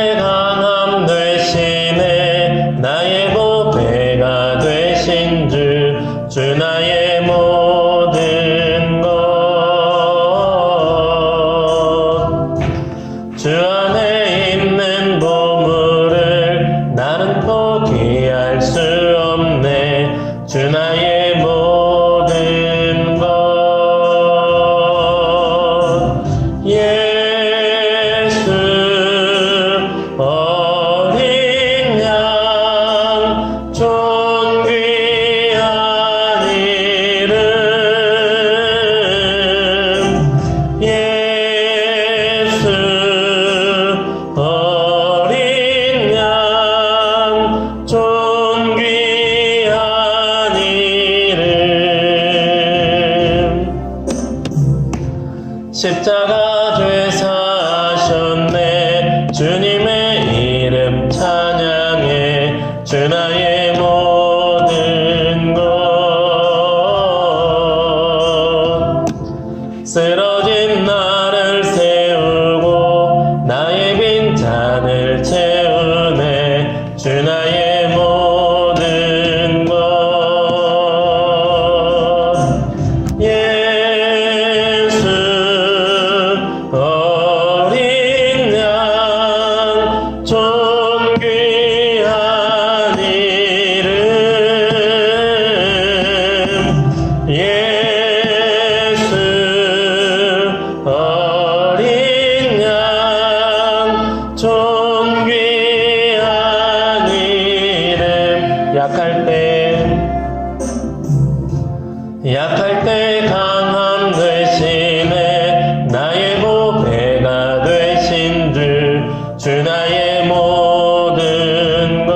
약할 때 강함 되시네. 나의 보배가 되신 주 나의 모든 것. 주 안에 있는 보물을 나는 포기할 수 없네. 주 나의 모든 것. 예수 어린 양 존귀한 이름. 예수 어린 양 존귀한 이름. 십자가 죄사하셨네. 주님의 이름 찬양해. 주 나의 모든 것. 쓰러진 나를 세우고 나의 빈잔을 채우네. 주 나의 모든 것. 예수 어린 양 존귀한 이름. 예수 어린 양 존귀한 이름. 약할 때 강함 되시네. 나의 보배가 되신 주 나의 모든 것.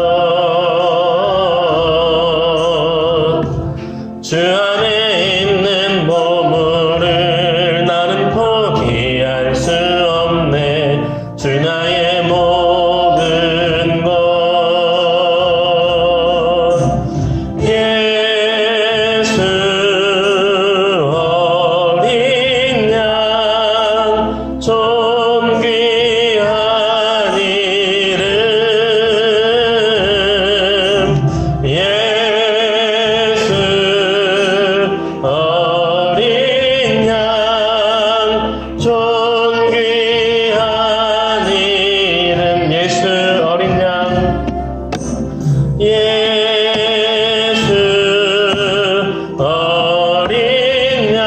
주 안에 있는 보물을 나는 포기할 수 없네. 주 나의 모든 것. 예수 어린 양 존귀한 이름. 예수 어린 양 존귀한 이름. 예수 어린 양. 예수 어린 양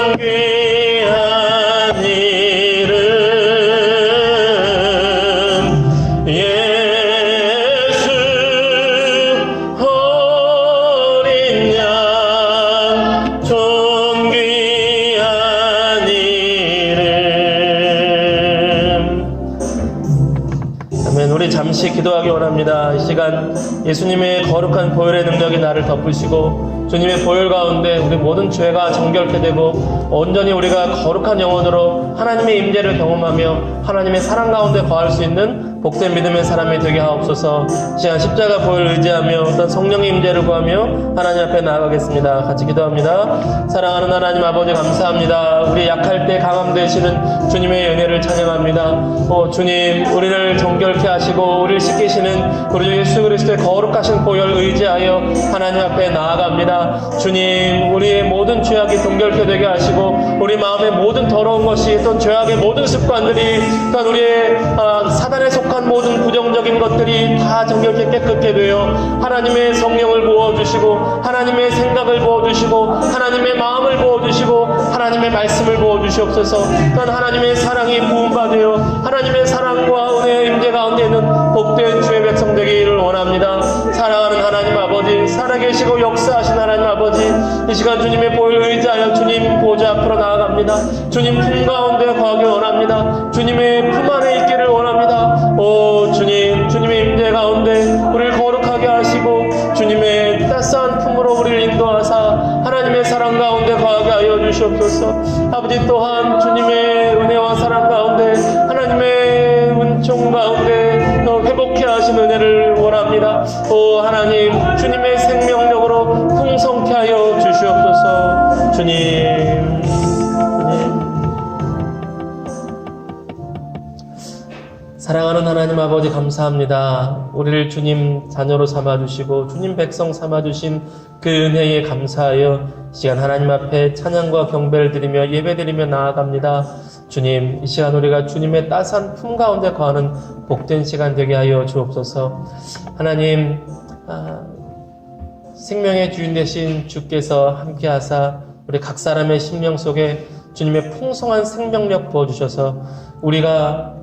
존귀한 이름. 예수 어린 양 존귀한 이름. 아멘. 우리 잠시 기도하기 원합니다. 이 시간 예수님의 거룩한 보혈의 능력이 나를 덮으시고 주님의 보혈 가운데 우리 모든 죄가 정결케 되고 온전히 우리가 거룩한 영혼으로 하나님의 임재를 경험하며 하나님의 사랑 가운데 거할 수 있는 복된 믿음의 사람이 되게 하옵소서. 이 시간 십자가 보혈을 의지하며 어떤 성령의 임재를 구하며 하나님 앞에 나아가겠습니다. 같이 기도합니다. 사랑하는 하나님 아버지 감사합니다. 우리 약할 때 강함 되시는 주님의 은혜를 찬양합니다. 주님 우리를 정결케 하시고 우리를 씻기시는 우리 주 예수 그리스도의 거룩하신 보혈을 의지하여 하나님 앞에 나아갑니다. 주님 우리의 모든 죄악이 정결케 되게 하시고 우리 마음의 모든 더러운 것이 또 죄악의 모든 습관들이 또 우리의 사단에 속한 모든 부정적인 것들이 다 정결케 깨끗게 되어 하나님의 성령을 부어주시고 하나님의 생각을 부어주시고 하나님의 마음을 부어주시고 하나님의 말씀을 부어주시옵소서. 또한 하나님의 사랑이 부음받으여 하나님의 사랑과 은혜의 임재 가운데 있는 복된 주의 백성 되기를 원합니다. 사랑하는 하나님 아버지, 살아계시고 역사하신 하나님 아버지, 이 시간 주님의 보혈을 의지하여 주님 보좌 앞으로 나아갑니다. 주님 품 가운데 거하기 원합니다. 주님의 품 안에 있기를 원합니다. 주님, 주님의 임재 가운데 우리를 거룩하게 하시고 주님의 따스한 품으로 우리를 인도하사 하나님의 사랑 가운데 거하게 하여 주시옵소서. 아버지 또한 주님의 은혜와 사랑 가운데 하나님의 은총 가운데 더 회복케 하신 은혜를 원합니다. 하나님 주님의 생명력으로 풍성케 하여 주시옵소서. 주님 사랑하는 하나님 아버지 감사합니다. 우리를 주님 자녀로 삼아주시고 주님 백성 삼아주신 그 은혜에 감사하여 시간 하나님 앞에 찬양과 경배를 드리며 예배드리며 나아갑니다. 주님, 이 시간 우리가 주님의 따스한 품 가운데 거하는 복된 시간 되게 하여 주옵소서. 하나님, 생명의 주인 되신 주께서 함께하사 우리 각 사람의 심령 속에 주님의 풍성한 생명력 부어주셔서 우리가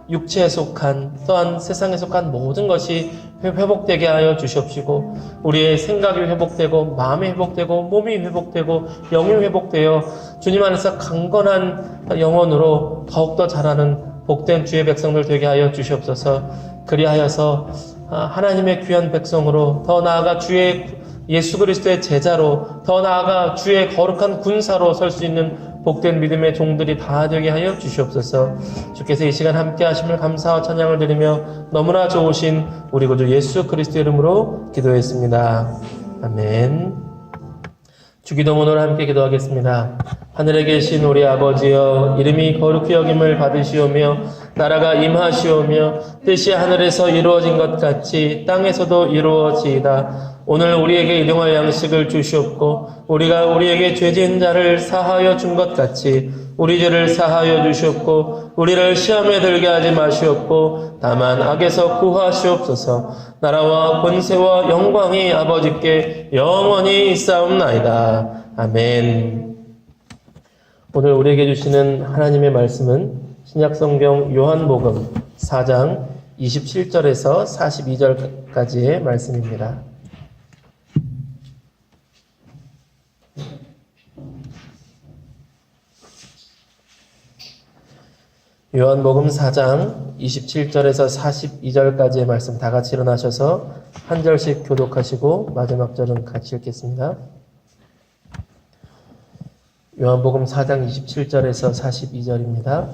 육체에 속한 또한 세상에 속한 모든 것이 회복되게 하여 주시옵시고 우리의 생각이 회복되고 마음이 회복되고 몸이 회복되고 영이 회복되어 주님 안에서 강건한 영혼으로 더욱더 자라는 복된 주의 백성들 되게 하여 주시옵소서. 그리하여서 하나님의 귀한 백성으로 더 나아가 주의 예수 그리스도의 제자로 더 나아가 주의 거룩한 군사로 설 수 있는 복된 믿음의 종들이 다 되게 하여 주시옵소서. 주께서 이 시간 함께 하심을 감사와 찬양을 드리며 너무나 좋으신 우리 구주 예수 그리스도 이름으로 기도했습니다. 아멘. 주기도문으로 함께 기도하겠습니다. 하늘에 계신 우리 아버지여, 이름이 거룩히 여김을 받으시오며 나라가 임하시오며 뜻이 하늘에서 이루어진 것 같이 땅에서도 이루어지이다. 오늘 우리에게 일용할 양식을 주시옵고 우리가 우리에게 죄 지은 자를 사하여 준 것 같이 우리 죄를 사하여 주시옵고 우리를 시험에 들게 하지 마시옵고 다만 악에서 구하시옵소서. 나라와 권세와 영광이 아버지께 영원히 있사옵나이다. 아멘. 오늘 우리에게 주시는 하나님의 말씀은 신약성경 요한복음 4장 27절에서 42절까지의 말씀입니다. 요한복음 4장 27절에서 42절까지의 말씀 다 같이 일어나셔서 한 절씩 교독하시고 마지막 절은 같이 읽겠습니다. 요한복음 4장 27절에서 42절입니다.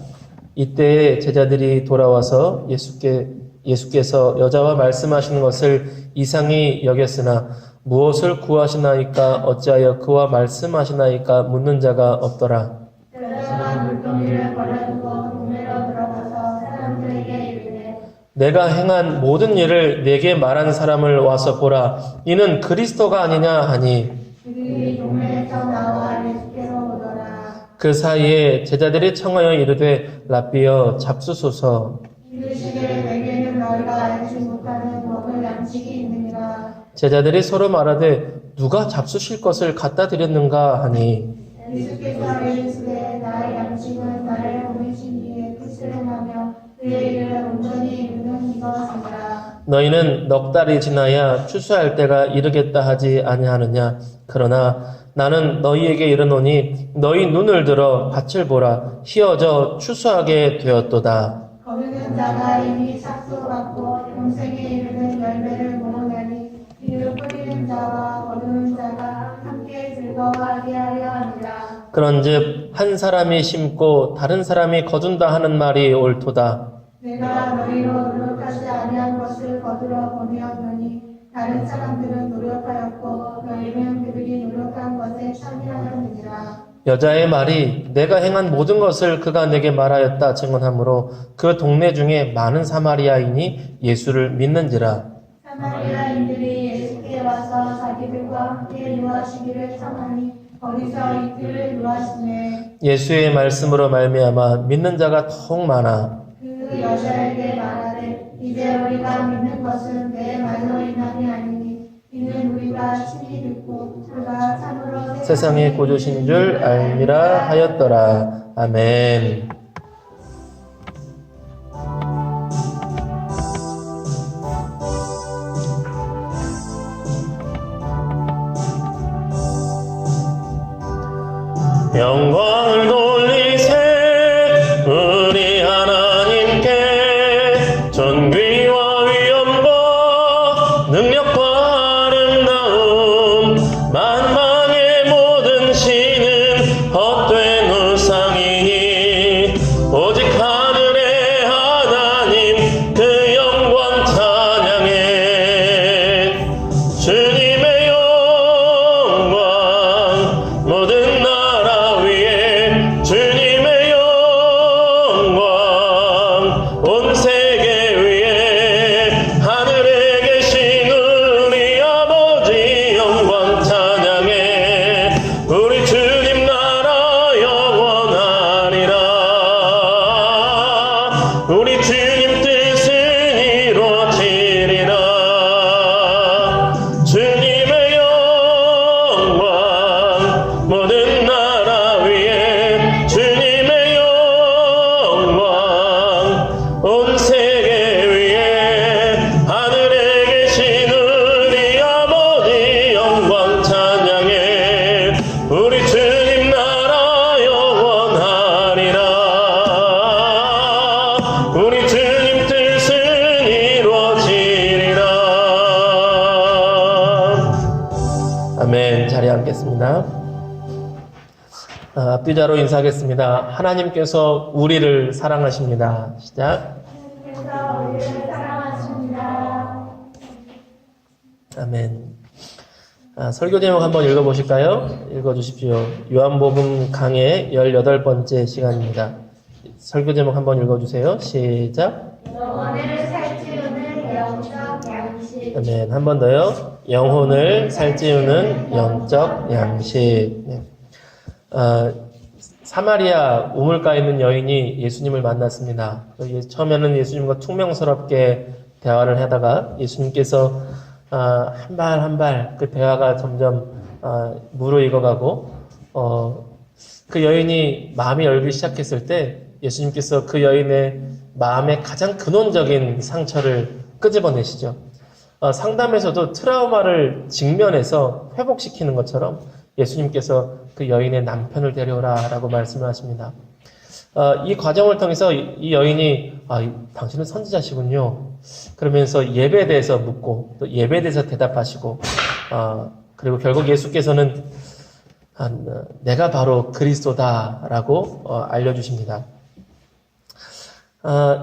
이때에 제자들이 돌아와서 예수께서 여자와 말씀하시는 것을 이상히 여겼으나 무엇을 구하시나이까 어찌하여 그와 말씀하시나이까 묻는 자가 없더라. 여자가 물동이를 걸어두고 동네로 들어가서 사람들에게 이르되 내가 행한 모든 일을 내게 말한 사람을 와서 보라. 이는 그리스도가 아니냐 하니 그들이 동네에서 나와 예수께로 오더라. 그 사이에 제자들이 청하여 이르되 라삐여 잡수소서. 이르시되 내게는 너희가 알지 못하는 먹을 양식이 있느니라. 제자들이 서로 말하되 누가 잡수실 것을 갖다 드렸는가 하니 예수께서 이르시되 나의 양식은 나를 보내신 이의 뜻을 행하며 그의 일을 온전히 이루는 이것이니라. 너희는 넉 달이 지나야 추수할 때가 이르겠다 하지 아니하느냐. 그러나 나는 너희에게 이르노니 너희 눈을 들어 밭을 보라. 희어져 추수하게 되었도다. 거두는 자가 이미 삭소받고 평생에 이르는 열매를 모으나니 이를 뿌리는 자와 거두는 자가 함께 즐거워하게 하려 하니라. 그런즉 한 사람이 심고 다른 사람이 거둔다 하는 말이 옳도다. 내가 너희로 노력하지 아니한 것을 거두러 보내었노니 다른 사람들은 노력하였고 너희는 그들이 노력한 것에 참여하였느니라. 여자의 말이 내가 행한 모든 것을 그가 내게 말하였다 증언하므로 그 동네 중에 많은 사마리아인이 예수를 믿는지라. 사마리아인들이 예수께 와서 자기들과 함께 유하시기를 청하니 거기서 이틀을 유하시네. 예수의 말씀으로 말미암아 믿는 자가 더욱 많아. 그 여자에게 말하되 이제 우리가 믿는 것은 내 말로 인함이 아니니 이는 우리가 친히 듣고 그가 참으로 세상의 구주신 줄 알미라 하였더라. 아멘. 영광을 돌리세 우리 하나님께 존귀와 위엄과 능력과 아름다움 만방의 모든 신은 헛된 우상이니 우리 주님 뜻은 이루어지리라. 주님의 영광 모든 나라 위에 주님의 영광 온 세계 위에 하늘에 계신 우리 아버지 영광 찬양해. 우리 주님 나라 영원하리라. 우리 주님 뜻은 이루어지리라. 아멘. 자리에 앉겠습니다. 앞뒤자로 인사하겠습니다. 하나님께서 우리를 사랑하십니다. 시작. 아멘. 설교 제목 한번 읽어보실까요? 읽어주십시오. 요한복음 강의 18번째 시간입니다. 설교 제목 한번 읽어주세요. 시작. 영혼을 살찌우는 영적 양식. 아멘. 한 번 더요. 영혼을 살찌우는 영적 양식. 네. 사마리아 우물가에 있는 여인이 예수님을 만났습니다. 처음에는 예수님과 퉁명스럽게 대화를 하다가 예수님께서 한 발 한 발 그 대화가 점점 무르익어가고 그 여인이 마음이 열기 시작했을 때 예수님께서 그 여인의 마음의 가장 근원적인 상처를 끄집어내시죠. 상담에서도 트라우마를 직면해서 회복시키는 것처럼 예수님께서 그 여인의 남편을 데려오라 라고 말씀을 하십니다. 이 과정을 통해서 이 여인이 당신은 선지자시군요. 그러면서 예배에 대해서 묻고 또 예배에 대해서 대답하시고 그리고 결국 예수께서는 내가 바로 그리스도다라고 알려주십니다.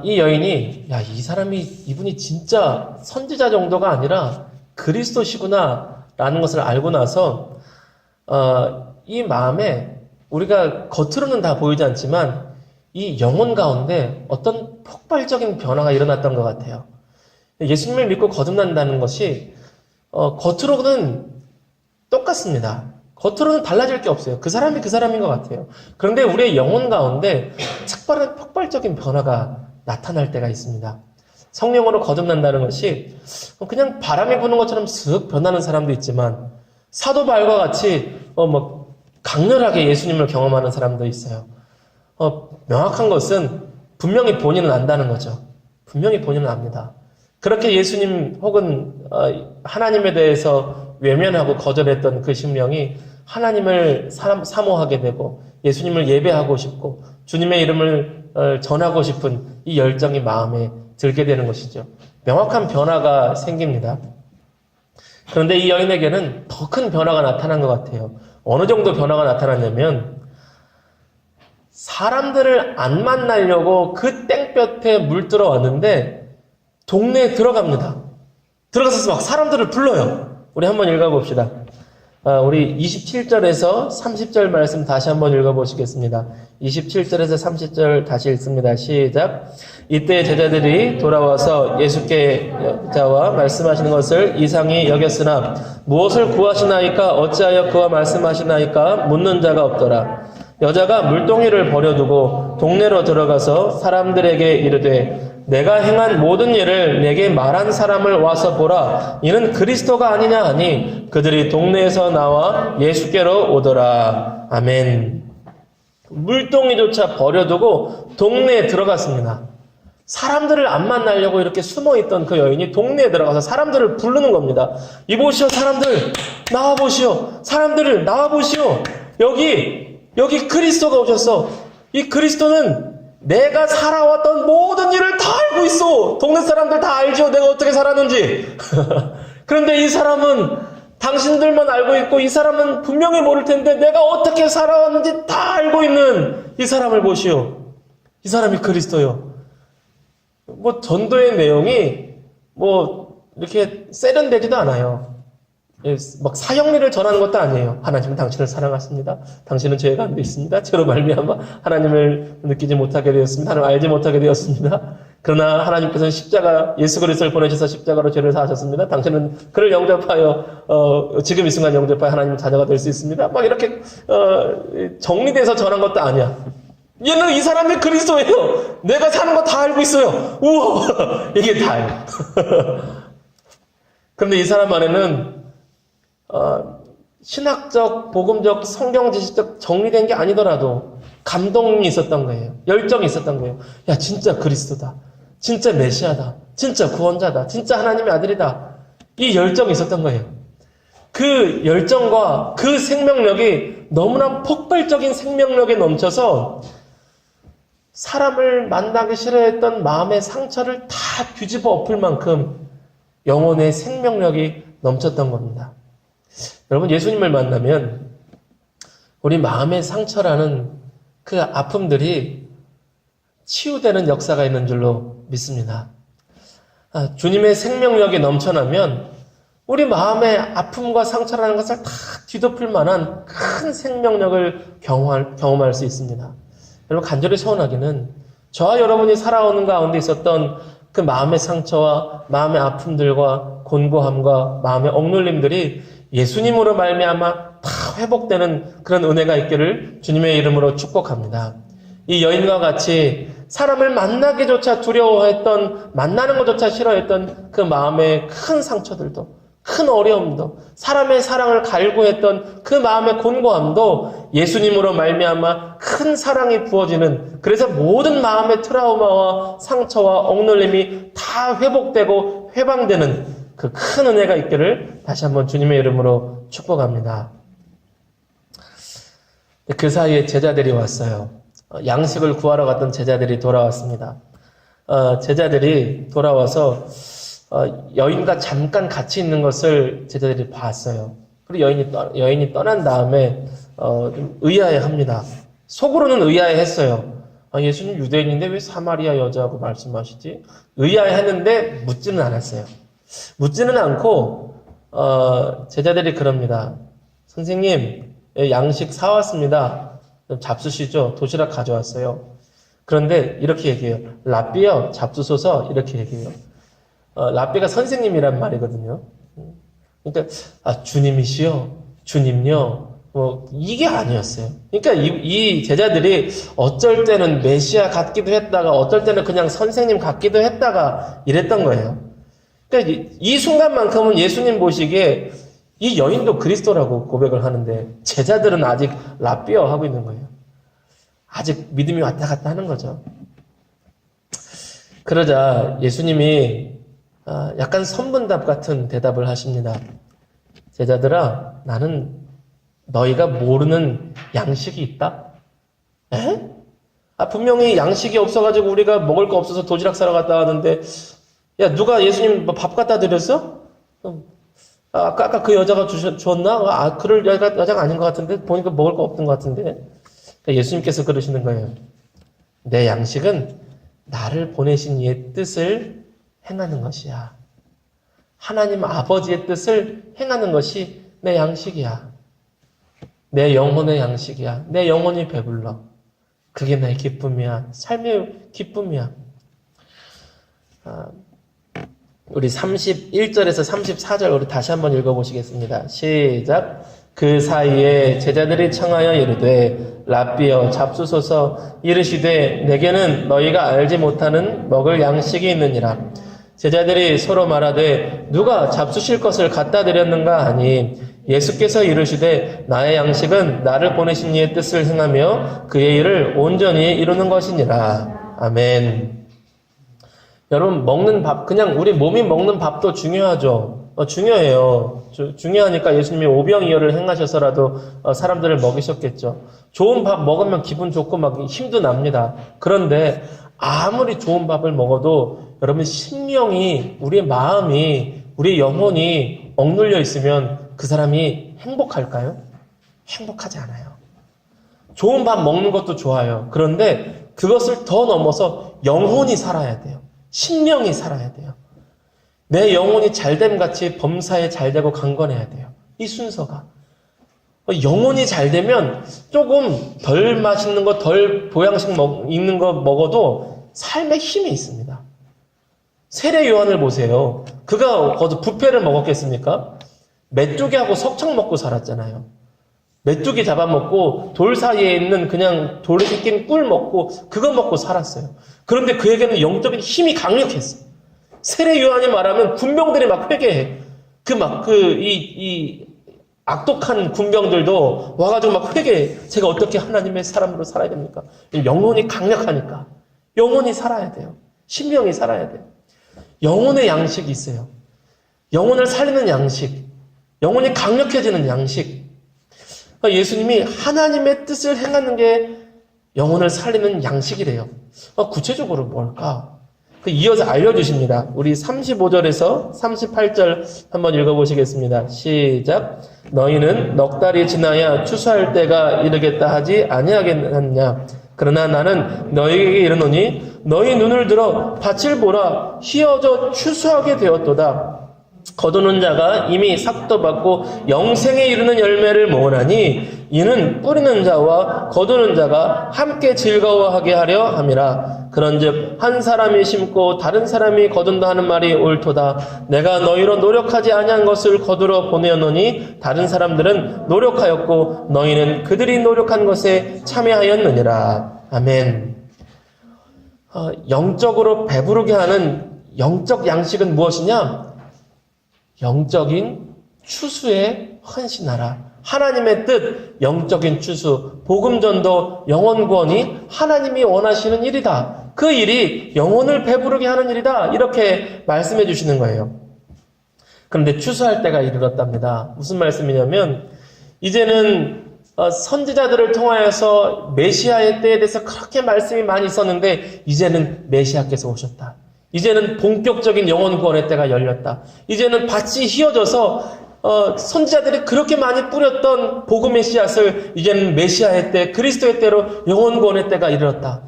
이 여인이 이 사람이 이분이 진짜 선지자 정도가 아니라 그리스도시구나 라는 것을 알고 나서 이 마음에 우리가 겉으로는 다 보이지 않지만 이 영혼 가운데 어떤 폭발적인 변화가 일어났던 것 같아요. 예수님을 믿고 거듭난다는 것이 겉으로는 똑같습니다. 겉으로는 달라질 게 없어요. 그 사람이 그 사람인 것 같아요. 그런데 우리의 영혼 가운데 특별한 폭발적인 변화가 나타날 때가 있습니다. 성령으로 거듭난다는 것이 그냥 바람이 부는 것처럼 쓱 변하는 사람도 있지만 사도 바울과 같이 강렬하게 예수님을 경험하는 사람도 있어요. 명확한 것은 분명히 본인은 안다는 거죠. 분명히 본인은 압니다. 그렇게 예수님 혹은 하나님에 대해서 외면하고 거절했던 그 심령이 하나님을 사모하게 되고 예수님을 예배하고 싶고 주님의 이름을 전하고 싶은 이 열정이 마음에 들게 되는 것이죠. 명확한 변화가 생깁니다. 그런데 이 여인에게는 더 큰 변화가 나타난 것 같아요. 어느 정도 변화가 나타났냐면 사람들을 안 만나려고 그 땡볕에 물들어 왔는데 동네에 들어갑니다. 들어가서 막 사람들을 불러요. 우리 한번 읽어봅시다. 우리 27절에서 30절 말씀 다시 한번 읽어보시겠습니다. 27절에서 30절 다시 읽습니다. 시작. 이때 제자들이 돌아와서 예수께 여자와 말씀하시는 것을 이상히 여겼으나 무엇을 구하시나이까 어찌하여 그와 말씀하시나이까 묻는 자가 없더라. 여자가 물동이를 버려두고 동네로 들어가서 사람들에게 이르되 내가 행한 모든 일을 내게 말한 사람을 와서 보라. 이는 그리스도가 아니냐 하니 그들이 동네에서 나와 예수께로 오더라. 아멘. 물동이조차 버려두고 동네에 들어갔습니다. 사람들을 안 만나려고 이렇게 숨어있던 그 여인이 동네에 들어가서 사람들을 부르는 겁니다. 이보시오 사람들 나와보시오. 사람들을 나와보시오. 여기 그리스도가 오셨어. 이 그리스도는 내가 살아왔던 모든 일을 다 알고 있어. 동네 사람들 다 알죠. 내가 어떻게 살았는지. 그런데 이 사람은 당신들만 알고 있고 이 사람은 분명히 모를 텐데 내가 어떻게 살아왔는지 다 알고 있는 이 사람을 보시오. 이 사람이 그리스도요. 전도의 내용이 이렇게 세련되지도 않아요. 막 사형리를 전하는 것도 아니에요. 하나님은 당신을 사랑하십니다. 당신은 죄가 안 돼 있습니다. 죄로 말미암아 하나님을 느끼지 못하게 되었습니다. 하나님을 알지 못하게 되었습니다. 그러나 하나님께서는 예수 그리스도를 보내셔서 십자가로 죄를 사하셨습니다. 당신은 그를 영접하여 지금 이 순간 영접하여 하나님 자녀가 될 수 있습니다. 막 이렇게 정리돼서 전한 것도 아니야. 얘는 이 사람이 그리스도예요. 내가 사는 거 다 알고 있어요. 우와, 이게 다예요. 그런데 이 사람 안에는 신학적, 복음적, 성경 지식적 정리된 게 아니더라도 감동이 있었던 거예요. 열정이 있었던 거예요. 야, 진짜 그리스도다. 진짜 메시아다. 진짜 구원자다. 진짜 하나님의 아들이다. 이 열정이 있었던 거예요. 그 열정과 그 생명력이 너무나 폭발적인 생명력에 넘쳐서 사람을 만나기 싫어했던 마음의 상처를 다 뒤집어 엎을 만큼 영혼의 생명력이 넘쳤던 겁니다. 여러분, 예수님을 만나면 우리 마음의 상처라는 그 아픔들이 치유되는 역사가 있는 줄로 믿습니다. 주님의 생명력이 넘쳐나면 우리 마음의 아픔과 상처라는 것을 다 뒤덮을 만한 큰 생명력을 경험할 수 있습니다. 여러분, 간절히 소원하기는 저와 여러분이 살아오는 가운데 있었던 그 마음의 상처와 마음의 아픔들과 곤고함과 마음의 억눌림들이 예수님으로 말미암아 다 회복되는 그런 은혜가 있기를 주님의 이름으로 축복합니다. 이 여인과 같이 사람을 만나기조차 두려워했던, 만나는 것조차 싫어했던 그 마음의 큰 상처들도, 큰 어려움도, 사람의 사랑을 갈구했던 그 마음의 곤고함도 예수님으로 말미암아 큰 사랑이 부어지는, 그래서 모든 마음의 트라우마와 상처와 억눌림이 다 회복되고 회방되는 그 큰 은혜가 있기를 다시 한번 주님의 이름으로 축복합니다. 그 사이에 제자들이 왔어요. 양식을 구하러 갔던 제자들이 돌아왔습니다. 제자들이 돌아와서 여인과 잠깐 같이 있는 것을 제자들이 봤어요. 그리고 여인이 떠난 다음에 좀 의아해합니다. 속으로는 의아해했어요. 예수님 유대인인데 왜 사마리아 여자하고 말씀하시지? 의아해했는데 묻지는 않았어요. 묻지는 않고 제자들이 그럽니다. 선생님, 양식 사왔습니다. 좀 잡수시죠. 도시락 가져왔어요. 그런데 이렇게 얘기해요. 랍비요, 잡수소서. 이렇게 얘기해요. 랍비가 선생님이란 말이거든요. 그러니까 주님이시여, 주님요, 이게 아니었어요. 그러니까 이 제자들이 어쩔 때는 메시아 같기도 했다가 어쩔 때는 그냥 선생님 같기도 했다가 이랬던 거예요. 그러니까 이 순간만큼은 예수님 보시기에 이 여인도 그리스도라고 고백을 하는데 제자들은 아직 랍비어 하고 있는 거예요. 아직 믿음이 왔다 갔다 하는 거죠. 그러자 예수님이 약간 선문답 같은 대답을 하십니다. 제자들아, 나는 너희가 모르는 양식이 있다? 에? 분명히 양식이 없어가지고 우리가 먹을 거 없어서 도시락 사러 갔다 왔는데, 야, 누가 예수님 밥 갖다 드렸어? 아까 그 여자가 줬나? 그럴 여자가 아닌 것 같은데, 보니까 먹을 거 없던 것 같은데. 그러니까 예수님께서 그러시는 거예요. 내 양식은 나를 보내신 이의 뜻을 행하는 것이야. 하나님 아버지의 뜻을 행하는 것이 내 양식이야. 내 영혼의 양식이야. 내 영혼이 배불러. 그게 나의 기쁨이야. 삶의 기쁨이야. 우리 31절에서 34절 우리 다시 한번 읽어보시겠습니다. 시작. 그 사이에 제자들이 청하여 이르되 랍비여 잡수소서. 이르시되 내게는 너희가 알지 못하는 먹을 양식이 있느니라. 제자들이 서로 말하되 누가 잡수실 것을 갖다 드렸는가 하니 예수께서 이르시되 나의 양식은 나를 보내신 이의 뜻을 행하며 그의 일을 온전히 이루는 것이니라. 아멘. 여러분, 먹는 밥, 그냥 우리 몸이 먹는 밥도 중요하죠. 중요해요. 중요하니까 예수님이 오병이어를 행하셔서라도 사람들을 먹이셨겠죠. 좋은 밥 먹으면 기분 좋고 막 힘도 납니다. 그런데 아무리 좋은 밥을 먹어도 여러분 심령이, 우리의 마음이, 우리의 영혼이 억눌려 있으면 그 사람이 행복할까요? 행복하지 않아요. 좋은 밥 먹는 것도 좋아요. 그런데 그것을 더 넘어서 영혼이 살아야 돼요. 심령이 살아야 돼요. 내 영혼이 잘됨 같이 범사에 잘되고 강건해야 돼요. 이 순서가. 영혼이 잘되면 조금 덜 맛있는 거, 덜 보양식 있는 거 먹어도 삶에 힘이 있습니다. 세례 요한을 보세요. 그가 거기서 뷔페를 먹었겠습니까? 메뚜기하고 석청 먹고 살았잖아요. 메뚜기 잡아먹고 돌 사이에 있는 그냥 돌에 낀 꿀 먹고 그거 먹고 살았어요. 그런데 그에게는 영적인 힘이 강력했어요. 세례 요한이 말하면 군병들이 막 회개해. 이 악독한 군병들도 와가지고 막 회개해. 제가 어떻게 하나님의 사람으로 살아야 됩니까? 영혼이 강력하니까. 영혼이 살아야 돼요. 신명이 살아야 돼요. 영혼의 양식이 있어요. 영혼을 살리는 양식. 영혼이 강력해지는 양식. 그러니까 예수님이 하나님의 뜻을 행하는 게 영혼을 살리는 양식이래요. 구체적으로 뭘까? 이어서 알려주십니다. 우리 35절에서 38절 한번 읽어보시겠습니다. 시작. 너희는 넉 달이 지나야 추수할 때가 이르겠다 하지 아니하겠느냐. 그러나 나는 너희에게 이르노니 너희 눈을 들어 밭을 보라. 휘어져 추수하게 되었도다. 거두는 자가 이미 삭도 받고 영생에 이르는 열매를 모으나니 이는 뿌리는 자와 거두는 자가 함께 즐거워하게 하려 함이라. 그런즉 한 사람이 심고 다른 사람이 거둔다 하는 말이 옳도다. 내가 너희로 노력하지 아니한 것을 거두러 보내었노니 다른 사람들은 노력하였고 너희는 그들이 노력한 것에 참여하였느니라. 아멘. 영적으로 배부르게 하는 영적 양식은 무엇이냐? 영적인 추수에 헌신하라. 하나님의 뜻, 영적인 추수, 복음전도, 영혼구원이 하나님이 원하시는 일이다. 그 일이 영혼을 배부르게 하는 일이다. 이렇게 말씀해 주시는 거예요. 그런데 추수할 때가 이르렀답니다. 무슨 말씀이냐면 이제는 선지자들을 통하여서 메시아의 때에 대해서 그렇게 말씀이 많이 있었는데 이제는 메시아께서 오셨다. 이제는 본격적인 영혼 구원의 때가 열렸다. 이제는 밭이 휘어져서 선지자들이 그렇게 많이 뿌렸던 복음의 씨앗을 이제는 메시아의 때, 그리스도의 때로 영혼 구원의 때가 이르렀다.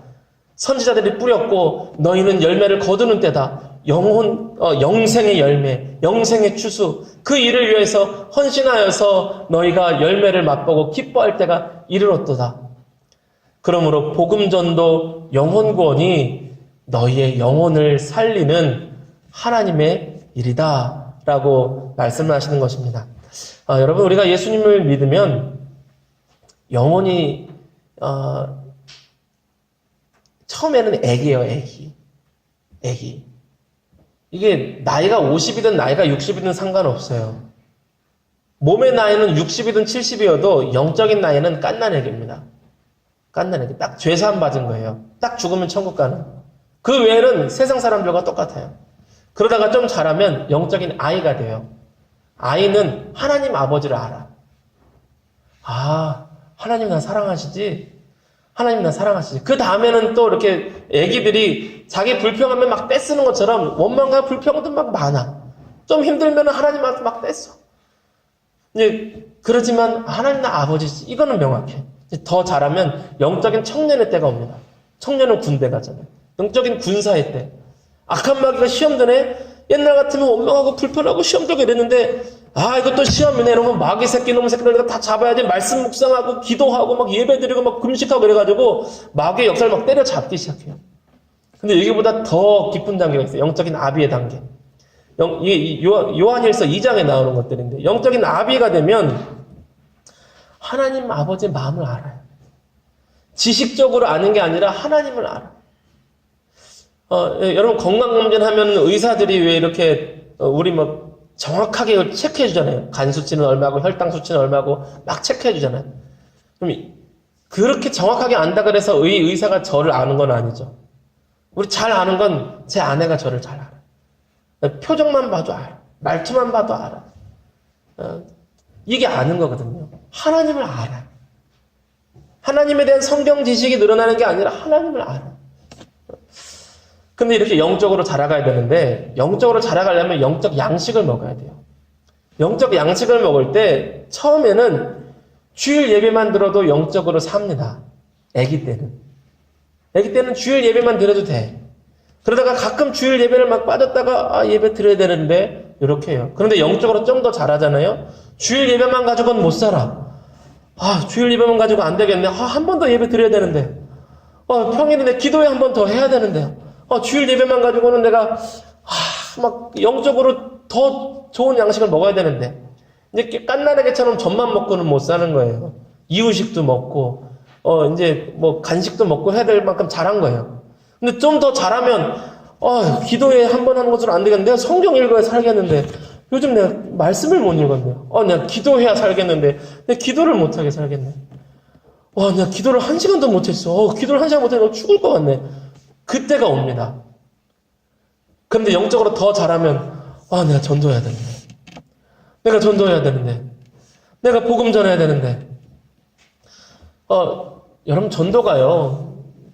선지자들이 뿌렸고 너희는 열매를 거두는 때다. 영생의 열매, 영생의 추수, 그 일을 위해서 헌신하여서 너희가 열매를 맛보고 기뻐할 때가 이르렀도다. 그러므로 복음전도 영혼 구원이 너희의 영혼을 살리는 하나님의 일이다 라고 말씀을 하시는 것입니다. 여러분, 우리가 예수님을 믿으면 영혼이 처음에는 애기예요. 애기. 이게 나이가 50이든 나이가 60이든 상관없어요. 몸의 나이는 60이든 70이어도 영적인 나이는 갓난애기입니다. 갓난애기. 딱 죄사함 받은 거예요. 딱 죽으면 천국 가는. 그 외에는 세상 사람들과 똑같아요. 그러다가 좀 자라면 영적인 아이가 돼요. 아이는 하나님 아버지를 알아. 하나님 나 사랑하시지? 하나님 나 사랑하시지? 그 다음에는 또 이렇게 애기들이 자기 불평하면 막 떼쓰는 것처럼 원망과 불평도 막 많아. 좀 힘들면 하나님한테 막 떼써. 이제 그러지만 하나님 나 아버지지. 이거는 명확해. 더 자라면 영적인 청년의 때가 옵니다. 청년은 군대 가잖아요. 영적인 군사의 때. 악한 마귀가 시험 전에 옛날 같으면 원망하고 불편하고 시험 들고 이랬는데 이것도 시험이네 이러면 마귀 새끼 놈 새끼들 다 잡아야지 말씀 묵상하고 기도하고 막 예배드리고 막 금식하고 이래가지고 마귀의 역사를 막 때려잡기 시작해요. 근데 여기보다 더 깊은 단계가 있어요. 영적인 아비의 단계. 이게 요한일서 2장에 나오는 것들인데 영적인 아비가 되면 하나님 아버지의 마음을 알아요. 지식적으로 아는 게 아니라 하나님을 알아. 여러분 건강검진 하면 의사들이 왜 이렇게 우리 막 정확하게 체크해 주잖아요. 간 수치는 얼마고 혈당 수치는 얼마고 막 체크해 주잖아요. 그럼 그렇게 정확하게 안다 그래서 의사가 저를 아는 건 아니죠. 우리 잘 아는 건 제 아내가 저를 잘 알아. 표정만 봐도 알아. 말투만 봐도 알아. 이게 아는 거거든요. 하나님을 알아. 하나님에 대한 성경 지식이 늘어나는 게 아니라 하나님을 알아. 근데 이렇게 영적으로 자라가야 되는데 영적으로 자라가려면 영적 양식을 먹어야 돼요. 영적 양식을 먹을 때 처음에는 주일 예배만 들어도 영적으로 삽니다. 아기 때는 주일 예배만 드려도 돼. 그러다가 가끔 주일 예배를 막 빠졌다가 예배 드려야 되는데 이렇게 해요. 그런데 영적으로 좀 더 잘하잖아요. 주일 예배만 가지고는 못 살아. 주일 예배만 가지고 안 되겠네. 한 번 더 예배 드려야 되는데. 평일에 내 기도회 한 번 더 해야 되는데. 주일 예배만 가지고는 내가 막 영적으로 더 좋은 양식을 먹어야 되는데 이제 깐나라개처럼 젖만 먹고는 못 사는 거예요. 이유식도 먹고, 이제 뭐 간식도 먹고 해야 될 만큼 잘한 거예요. 근데 좀 더 잘하면, 기도회 한 번 하는 것으로 안 되겠는데, 내가 성경 읽어야 살겠는데, 요즘 내가 말씀을 못 읽었네요. 내가 기도해야 살겠는데, 내가 기도를 못하게 살겠네. 내가 기도를 1시간도 못했어. 기도를 1시간 못해서 죽을 것 같네. 그때가 옵니다. 그런데 영적으로 더 잘하면, 내가 전도해야 되는데. 내가 전도해야 되는데. 내가 복음 전해야 되는데. 여러분, 전도가요.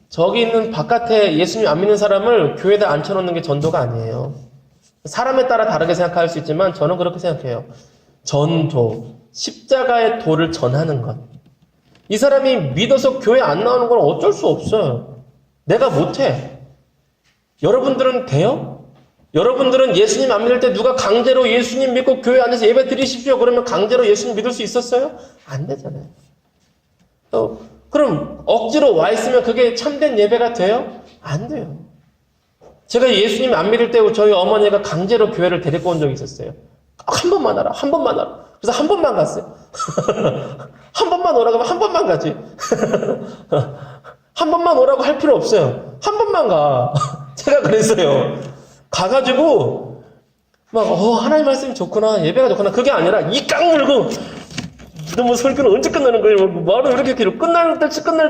저기 있는 바깥에 예수님 안 믿는 사람을 교회에다 앉혀놓는 게 전도가 아니에요. 사람에 따라 다르게 생각할 수 있지만 저는 그렇게 생각해요. 전도, 십자가의 도를 전하는 것. 이 사람이 믿어서 교회 안 나오는 건 어쩔 수 없어요. 내가 못해. 여러분들은 돼요? 여러분들은 예수님 안 믿을 때 누가 강제로 예수님 믿고 교회 안에서 예배 드리십시오. 그러면 강제로 예수님 믿을 수 있었어요? 안 되잖아요. 그럼 억지로 와 있으면 그게 참된 예배가 돼요? 안 돼요. 제가 예수님 안 믿을 때 저희 어머니가 강제로 교회를 데리고 온 적이 있었어요. 한 번만 와라, 한 번만 와라. 그래서 한 번만 갔어요. 한 번만 오라고 하면 한 번만 가지. 한 번만 오라고 할 필요 없어요. 한 번만 가. 제가 그랬어요. 가가지고 막 하나님 말씀이 좋구나, 예배가 좋구나. 그게 아니라 이 깡물고 너무 설교는 언제 끝나는 거예요? 말을 왜 이렇게 길어? 끝날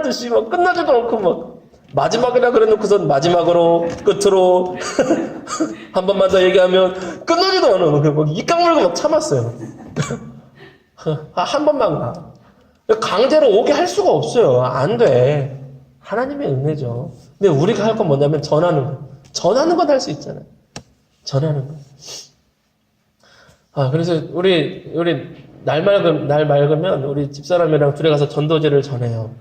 듯이 막 끝나지도 않고 막 마지막이라 그래놓고선 마지막으로 끝으로 한 번만 더 얘기하면 끝나지도 않아. 막 이 깡물고 막 참았어요. 한 번만 가. 강제로 오게 할 수가 없어요. 안 돼. 하나님의 은혜죠. 근데 우리가 할 건 뭐냐면 전하는 거. 전하는 건 할 수 있잖아요. 전하는 거. 그래서 우리 날 맑으면 우리 집사람이랑 둘이 가서 전도제를 전해요.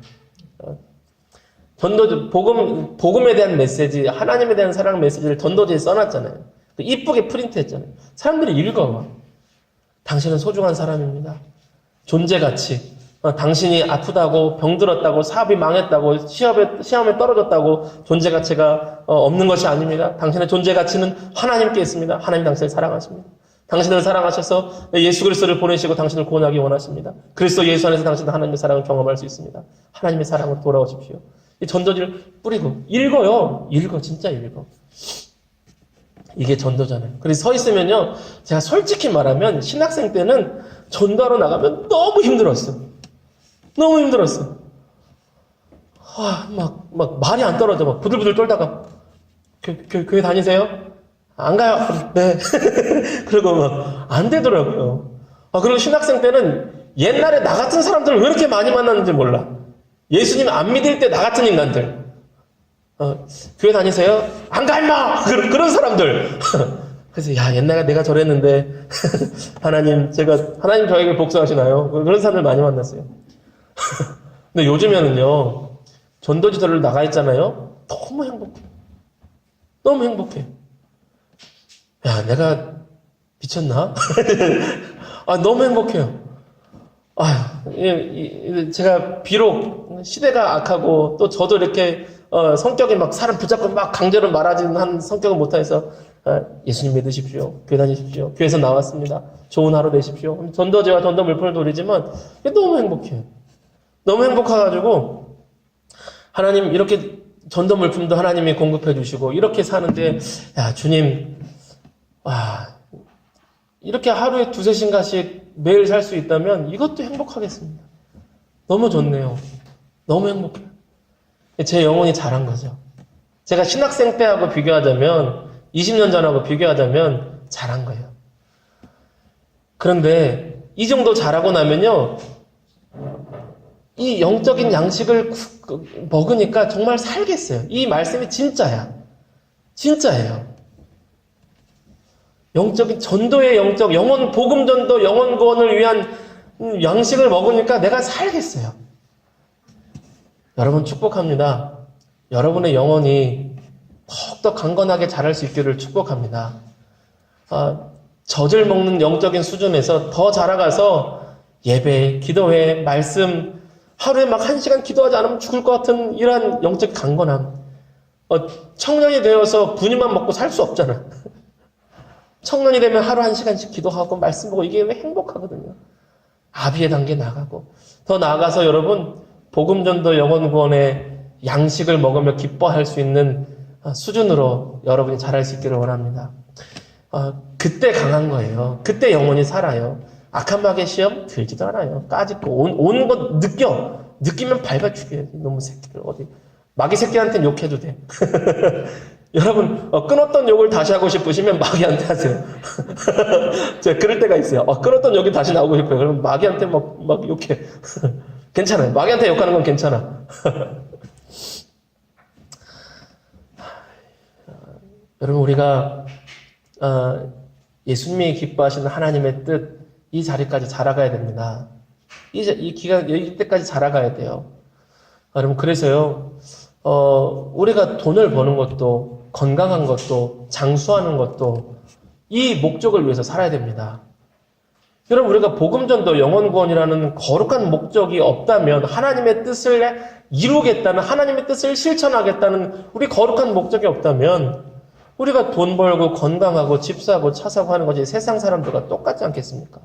전도제, 복음에 대한 메시지, 하나님에 대한 사랑 메시지를 전도제에 써놨잖아요. 이쁘게 프린트 했잖아요. 사람들이 읽어. 당신은 소중한 사람입니다. 존재가치. 당신이 아프다고, 병들었다고, 사업이 망했다고, 시험에 떨어졌다고 존재가치가 없는 것이 아닙니다. 당신의 존재가치는 하나님께 있습니다. 하나님 당신을 사랑하십니다. 당신을 사랑하셔서 예수 그리스도를 보내시고 당신을 구원하기 원하십니다. 그리스도 예수 안에서 당신은 하나님의 사랑을 경험할 수 있습니다. 하나님의 사랑으로 돌아오십시오. 이 전도지를 뿌리고 읽어요. 진짜 읽어. 이게 전도잖아요. 그래서 서 있으면요, 제가 솔직히 말하면 신학생 때는 전도하러 나가면 너무 힘들었어. 너무 힘들었어. 막 말이 안 떨어져. 막 부들부들 떨다가 교회 다니세요? 안 가요. 네. 그리고 막 안 되더라고요. 그리고 신학생 때는 옛날에 나 같은 사람들을 왜 이렇게 많이 만났는지 몰라. 예수님 안 믿을 때 나 같은 인간들. 교회 다니세요? 안 가, 임마! 그런 사람들. 그래서, 옛날에 내가 저랬는데, 하나님 저에게 복수하시나요? 그런 사람들 많이 만났어요. 근데 요즘에는요, 전도지도를 나가 있잖아요? 너무 행복해. 너무 행복해. 내가 미쳤나? 너무 행복해요. 제가 비록 시대가 악하고 또 저도 이렇게 성격이 막 사람 붙잡고 막 강제로 말하지는 한 성격은 못해서 예수님 믿으십시오. 교회 다니십시오. 교회에서 나왔습니다. 좋은 하루 되십시오. 전도제와 전도 물품을 돌리지만 너무 행복해요. 너무 행복해가지고 하나님 이렇게 전도 물품도 하나님이 공급해 주시고 이렇게 사는데 주님 이렇게 하루에 2-3시간씩 매일 살 수 있다면 이것도 행복하겠습니다. 너무 좋네요. 너무 행복해요. 제 영혼이 자란 거죠. 제가 신학생 때하고 비교하자면 20년 전하고 비교하자면 자란 거예요. 그런데 이 정도 자라고 나면요, 이 영적인 양식을 먹으니까 정말 살겠어요. 이 말씀이 진짜야. 진짜예요. 영적인 전도의 영혼 복음 전도, 영혼 구원을 위한 양식을 먹으니까 내가 살겠어요. 여러분 축복합니다. 여러분의 영혼이 더욱더 강건하게 자랄 수 있기를 축복합니다. 젖을 먹는 영적인 수준에서 더 자라가서 예배, 기도회, 말씀, 하루에 막 1시간 기도하지 않으면 죽을 것 같은 이러한 영적 강건함. 청년이 되어서 분유만 먹고 살 수 없잖아. 청년이 되면 하루 1시간씩 기도하고 말씀 보고 이게 왜 행복하거든요. 아비의 단계 나가고 더 나아가서 여러분, 복음전도 영혼구원의 양식을 먹으며 기뻐할 수 있는 수준으로 여러분이 자랄 수 있기를 원합니다. 그때 강한 거예요. 그때 영혼이 살아요. 악한 마귀의 시험 들지도 않아요. 까짓거 오는 거 느끼면 밟아 죽여야지. 너무 새끼들 어디 마귀 새끼한테는 욕해도 돼. 여러분 끊었던 욕을 다시 하고 싶으시면 마귀한테 하세요. 제가 그럴 때가 있어요. 끊었던 욕이 다시 나오고 싶어요. 그러면 마귀한테 막 욕해. 괜찮아요. 마귀한테 욕하는 건 괜찮아. 여러분 우리가 예수님이 기뻐하시는 하나님의 뜻, 이 자리까지 자라가야 됩니다. 이때까지 자라가야 돼요. 여러분, 그래서요, 우리가 돈을 버는 것도, 건강한 것도, 장수하는 것도, 이 목적을 위해서 살아야 됩니다. 여러분, 우리가 복음전도 영혼구원이라는 거룩한 목적이 없다면, 하나님의 뜻을 이루겠다는, 하나님의 뜻을 실천하겠다는 우리 거룩한 목적이 없다면, 우리가 돈 벌고 건강하고 집 사고 차 사고 하는 것이 세상 사람들과 똑같지 않겠습니까?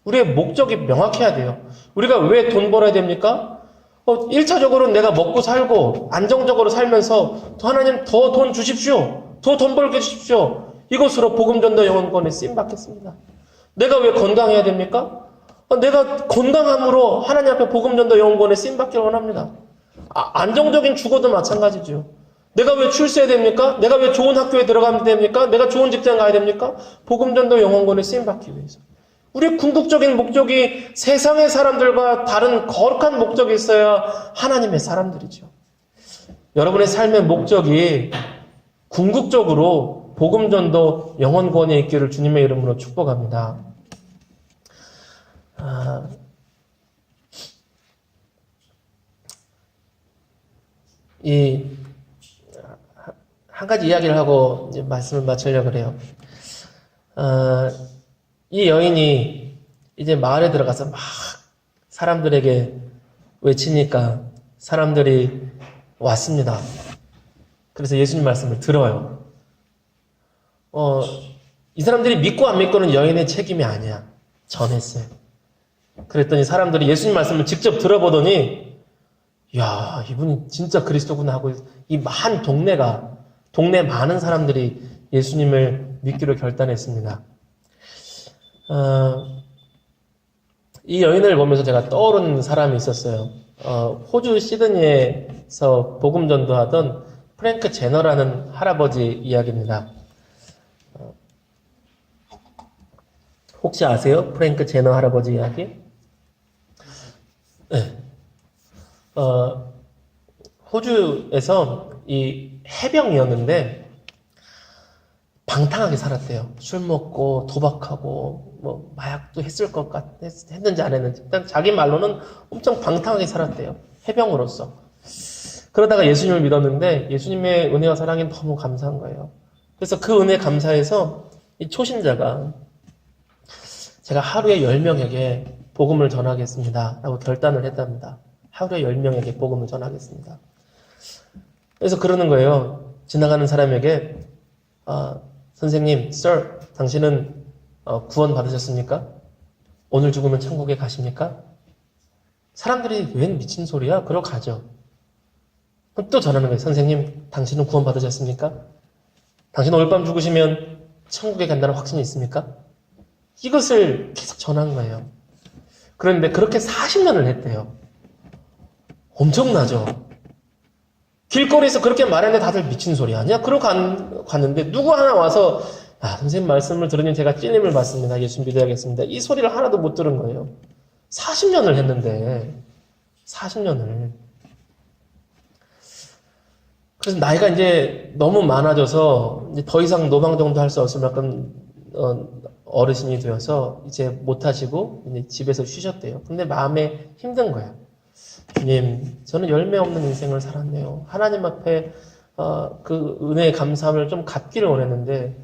우리의 목적이 명확해야 돼요. 우리가 왜 돈 벌어야 됩니까? 1차적으로 내가 먹고 살고 안정적으로 살면서 하나님 더 돈 주십시오. 더 돈 벌게 주십시오. 이것으로 복음전도 영혼구원에 쓰임받겠습니다. 내가 왜 건강해야 됩니까? 내가 건강함으로 하나님 앞에 복음전도 영혼구원에 쓰임받기를 원합니다. 안정적인 주거도 마찬가지죠. 내가 왜 출세해야 됩니까? 내가 왜 좋은 학교에 들어가면 됩니까? 내가 좋은 직장 가야 됩니까? 복음전도 영혼구원에 쓰임받기 위해서. 우리의 궁극적인 목적이 세상의 사람들과 다른 거룩한 목적이 있어야 하나님의 사람들이죠. 여러분의 삶의 목적이 궁극적으로 복음전도 영혼구원에 있기를 주님의 이름으로 축복합니다. 한 가지 이야기를 하고 이제 말씀을 마치려고 그래요. 이 여인이 이제 마을에 들어가서 막 사람들에게 외치니까 사람들이 왔습니다. 그래서 예수님 말씀을 들어요. 이 사람들이 믿고 안 믿고는 여인의 책임이 아니야. 전했어요. 그랬더니 사람들이 예수님 말씀을 직접 들어보더니 야, 이분이 진짜 그리스도구나 하고 이 한 동네 많은 사람들이 예수님을 믿기로 결단했습니다. 이 여인을 보면서 제가 떠오른 사람이 있었어요. 호주 시드니에서 복음 전도하던 프랭크 제너라는 할아버지 이야기입니다. 혹시 아세요? 프랭크 제너 할아버지 이야기? 네. 호주에서 이 해병이었는데 방탕하게 살았대요. 술 먹고 도박하고 뭐 마약도 했는지 안 했는지 일단 자기 말로는 엄청 방탕하게 살았대요. 해병으로서. 그러다가 예수님을 믿었는데 예수님의 은혜와 사랑이 너무 감사한 거예요. 그래서 그 은혜 감사해서 이 초신자가 제가 하루에 10명에게 복음을 전하겠습니다 라고 결단을 했답니다. 하루에 10명에게 복음을 전하겠습니다. 그래서 그러는 거예요. 지나가는 사람에게 선생님, sir, 당신은 구원 받으셨습니까? 오늘 죽으면 천국에 가십니까? 사람들이 웬 미친 소리야? 그러고 가죠. 또 전하는 거예요. 선생님, 당신은 구원 받으셨습니까? 당신 오늘 밤 죽으시면 천국에 간다는 확신이 있습니까? 이것을 계속 전한 거예요. 그런데 그렇게 40년을 했대요. 엄청나죠? 길거리에서 그렇게 말했는데 다들 미친 소리 아니야? 그러고 갔는데 누구 하나 와서 선생님 말씀을 들으니 제가 찔림을 받습니다. 예수 믿어야겠습니다. 이 소리를 하나도 못 들은 거예요. 40년을 했는데 40년을. 그래서 나이가 이제 너무 많아져서 이제 더 이상 노방정도 할 수 없으면 약간 어르신이 되어서 이제 못 하시고 이제 집에서 쉬셨대요. 근데 마음에 힘든 거야. 주님, 저는 열매 없는 인생을 살았네요. 하나님 앞에 그 은혜의 감사함을 좀 갖기를 원했는데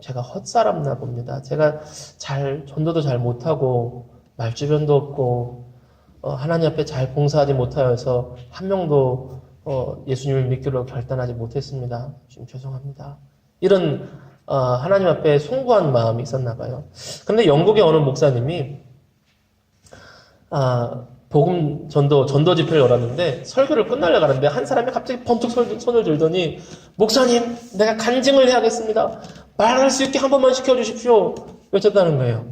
제가 헛살았나 봅니다. 제가 전도도 잘 못하고 말주변도 없고 하나님 앞에 잘 봉사하지 못하여서 한 명도 예수님을 믿기로 결단하지 못했습니다. 좀 죄송합니다. 이런 하나님 앞에 송구한 마음이 있었나 봐요. 근데 영국의 어느 목사님이 복음 전도 집회를 열었는데 설교를 끝나려고 하는데 한 사람이 갑자기 번쩍 손을 들더니 목사님, 내가 간증을 해야겠습니다. 말할 수 있게 한 번만 시켜주십시오. 외쳤다는 거예요.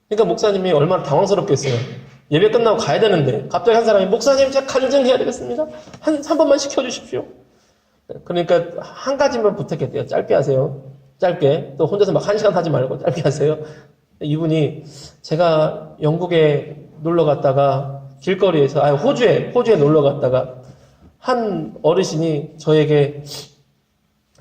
그러니까 목사님이 얼마나 당황스럽겠어요. 예배 끝나고 가야 되는데 갑자기 한 사람이 목사님, 제가 간증해야 되겠습니다. 한 번만 시켜주십시오. 그러니까 한 가지만 부탁했대요. 짧게 하세요. 짧게. 또 혼자서 막 1시간 하지 말고 짧게 하세요. 이분이 제가 영국에 놀러 갔다가 길거리에서, 호주에 놀러 갔다가 한 어르신이 저에게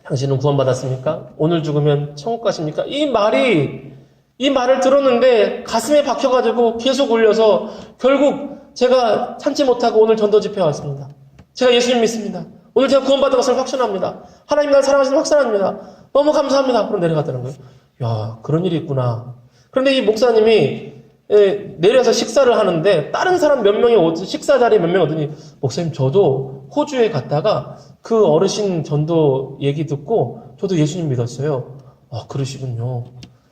당신은 구원받았습니까? 오늘 죽으면 천국 가십니까? 이 말을 들었는데 가슴에 박혀가지고 계속 울려서 결국 제가 참지 못하고 오늘 전도 집회에 왔습니다. 제가 예수님 믿습니다. 오늘 제가 구원받은 것을 확신합니다. 하나님 나를 사랑하시는 확신합니다. 너무 감사합니다. 그럼 내려갔다는 거예요. 야, 그런 일이 있구나. 그런데 이 목사님이 내려서 식사를 하는데 다른 사람 몇 명이 식사 자리에 몇 명이 오더니 목사님, 저도 호주에 갔다가 그 어르신 전도 얘기 듣고 저도 예수님 믿었어요. 아, 그러시군요.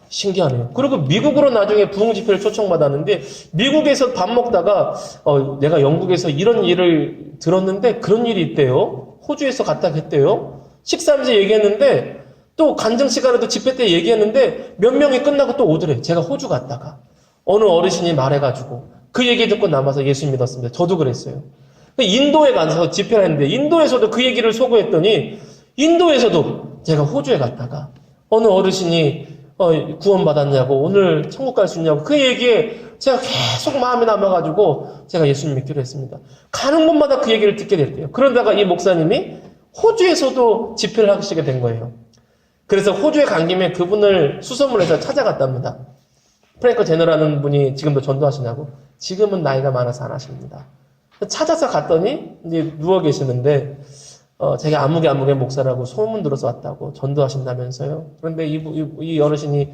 신기하네요. 그리고 미국으로 나중에 부흥 집회를 초청받았는데 미국에서 밥 먹다가 내가 영국에서 이런 일을 들었는데 그런 일이 있대요. 호주에서 갔다 했대요. 식사하면서 얘기했는데 또 간증 시간에도 집회 때 얘기했는데 몇 명이 끝나고 또 오더래. 제가 호주 갔다가 어느 어르신이 말해가지고 그 얘기 듣고 남아서 예수님 믿었습니다. 저도 그랬어요. 인도에 가서 집회를 했는데 인도에서도 그 얘기를 소구했더니 인도에서도 제가 호주에 갔다가 어느 어르신이 구원받았냐고 오늘 천국 갈 수 있냐고 그 얘기에 제가 계속 마음에 남아가지고 제가 예수님 믿기로 했습니다. 가는 곳마다 그 얘기를 듣게 됐대요. 그러다가 이 목사님이 호주에서도 집회를 하시게 된 거예요. 그래서 호주에 간 김에 그분을 수소문해서 찾아갔답니다. 프랭크 제너라는 분이 지금도 전도하시냐고. 지금은 나이가 많아서 안 하십니다. 찾아서 갔더니 이제 누워 계시는데 제가 아무개 목사라고 소문 들어서 왔다고 전도하신다면서요. 그런데 이 어르신이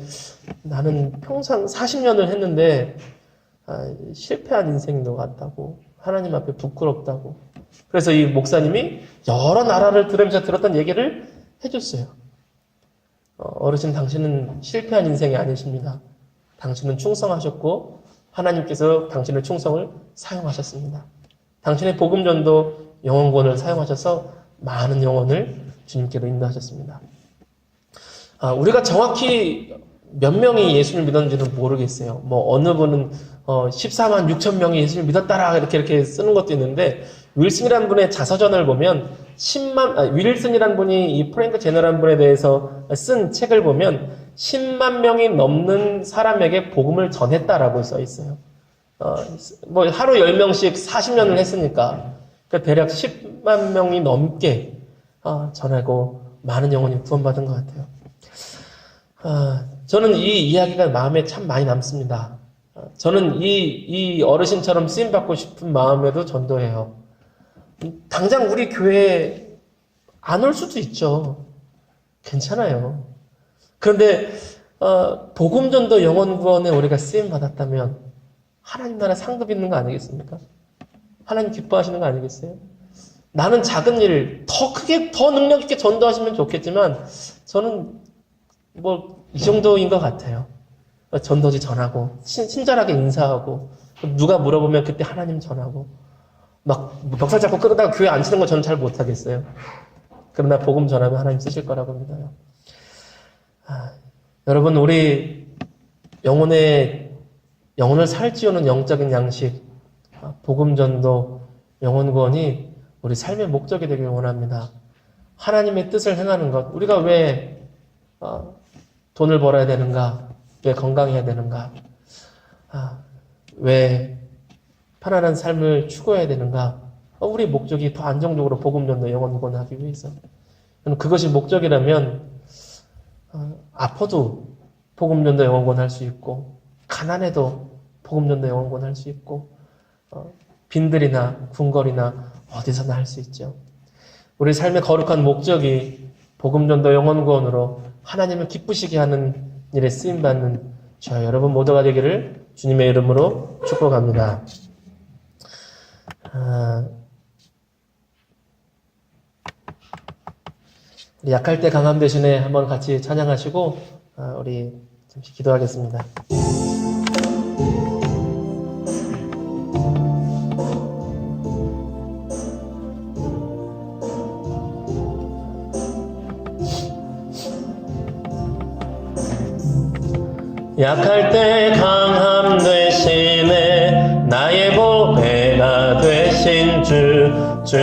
나는 평생 40년을 했는데 실패한 인생인 것 같다고. 하나님 앞에 부끄럽다고. 그래서 이 목사님이 여러 나라를 들으면서 들었던 얘기를 해줬어요. 어르신, 당신은 실패한 인생이 아니십니다. 당신은 충성하셨고 하나님께서 당신의 충성을 사용하셨습니다. 당신의 복음전도 영혼권을 사용하셔서 많은 영혼을 주님께로 인도하셨습니다. 우리가 정확히 몇 명이 예수를 믿었는지는 모르겠어요. 어느 분은 14만 6천 명이 예수를 믿었다라 이렇게 쓰는 것도 있는데 윌슨이라는 분의 자서전을 보면 윌슨이라는 분이 이 프랭크 제너라는 분에 대해서 쓴 책을 보면 10만 명이 넘는 사람에게 복음을 전했다라고 써 있어요. 하루 10명씩 40년을 했으니까 대략 10만 명이 넘게 전하고 많은 영혼이 구원받은 것 같아요. 저는 이 이야기가 마음에 참 많이 남습니다. 저는 이 어르신처럼 쓰임받고 싶은 마음에도 전도해요. 당장 우리 교회에 안 올 수도 있죠. 괜찮아요. 그런데 복음전도 영혼구원에 우리가 쓰임받았다면 하나님 나라 상급 있는 거 아니겠습니까? 하나님 기뻐하시는 거 아니겠어요? 나는 작은 일 더 크게 더 능력 있게 전도하시면 좋겠지만 저는 이 정도인 것 같아요. 전도지 전하고 친절하게 인사하고 누가 물어보면 그때 하나님 전하고 막 멱살 잡고 끌어다가 교회 앉히는 거 저는 잘 못하겠어요. 그러나 복음 전하면 하나님 쓰실 거라고 믿어요. 여러분, 우리 영혼을 살찌우는 영적인 양식, 복음 전도, 영혼 구원이 우리 삶의 목적이 되길 원합니다. 하나님의 뜻을 행하는 것. 우리가 왜 돈을 벌어야 되는가? 왜 건강해야 되는가? 왜 편안한 삶을 추구해야 되는가? 우리 목적이 더 안정적으로 복음 전도, 영혼 구원을 하기 위해서. 그것이 목적이라면 아파도 복음 전도, 영혼 구원 할 수 있고 가난해도 복음 전도, 영혼 구원 할 수 있고 빈들이나 궁궐이나 어디서나 할 수 있죠. 우리 삶의 거룩한 목적이 복음 전도, 영혼 구원으로 하나님을 기쁘시게 하는 일에 쓰임받는 저와 여러분 모두가 되기를 주님의 이름으로 축복합니다. 우리 약할 때 강함 대신에 한번 같이 찬양하시고 우리 잠시 기도하겠습니다. 약할 때 강함 되시네 나의 보배가 되신 주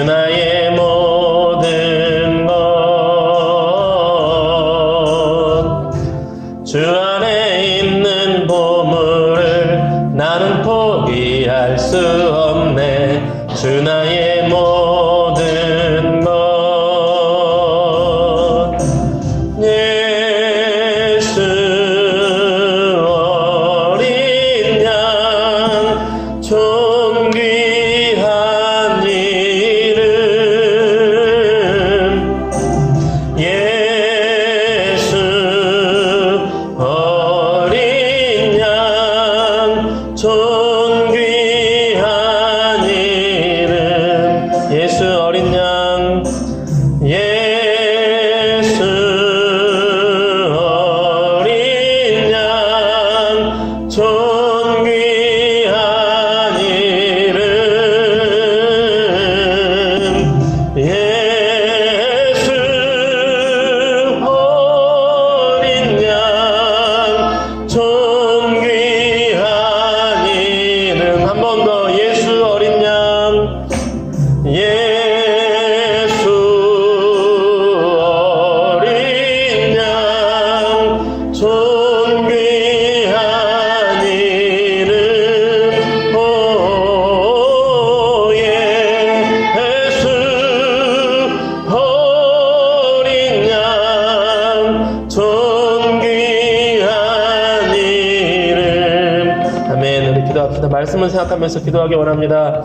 나의 모든 것 주 안에 있는 보물을 나는 포기할 수 없네 주 나의 모든 것 예수 어린 양 존귀한 이름 예수 어린 양 존귀한 이름 예수 어린 양 예수 어린 양 존귀한 이름 예수 어린 양 존귀한 이름 한 번 더 예수 어린 양 예수 어린 양 존귀한 이름 오 예수 어린 양 존귀한 이름 아멘. 우리 기도합시다. 말씀을 생각하면서 기도하기 원합니다.